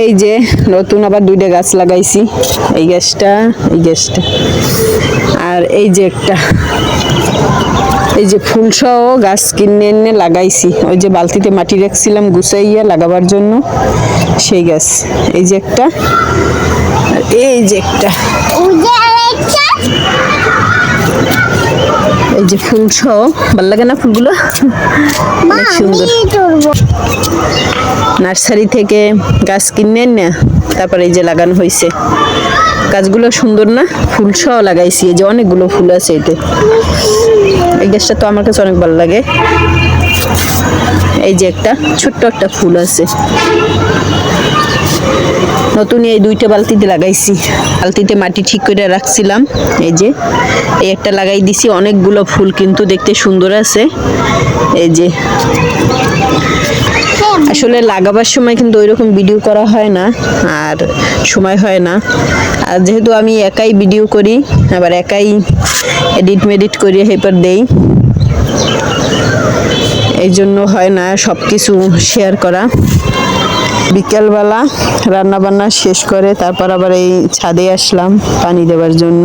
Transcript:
এই যে নতুন আবার দুইটা গাছ লাগাইছি, এই গাছটা আর এই যে একটা, এই যে ফুল সহ গাছ কিনে এনে লাগাইছি, ওই যে বালতিতে মাটি রাখছিলাম গুছাইয়া লাগাবার জন্য, সেই গাছ। এই যে একটা, আর এই যে একটা, এই যে ফুল সহ। ভালো লাগে না ফুলগুলো? অনেক সুন্দর। নার্সারি থেকে গাছ কিনে না তারপরে এই যে লাগানো হয়েছে। গাছগুলো সুন্দর না? ফুল সহ লাগাইছি, এই যে অনেকগুলো ফুল আছে এতে। এই গাছটা তো আমার কাছে অনেক ভালো লাগে। এই যে একটা ছোট্ট একটা ফুল আছে, নতুন এই দুইটা বালতিতে লাগাইছি। বালতিতে মাটি ঠিক করে রাখছিলাম, এই যে এই একটা লাগাই দিছি। অনেকগুলো ফুল কিন্তু দেখতে সুন্দর আছে। এই যে আসলে লাগাবার সময় কিন্তু ওইরকম ভিডিও করা হয় না, আর সময় হয় না। আর যেহেতু আমি একাই ভিডিও করি, আবার একাই এডিট করি, হেপার দেই, এই জন্য হয় না সব কিছু শেয়ার করা। বিকেলবেলা রান্না বান্না শেষ করে তারপর আবার এই ছাদে আসলাম পানি দেওয়ার জন্য।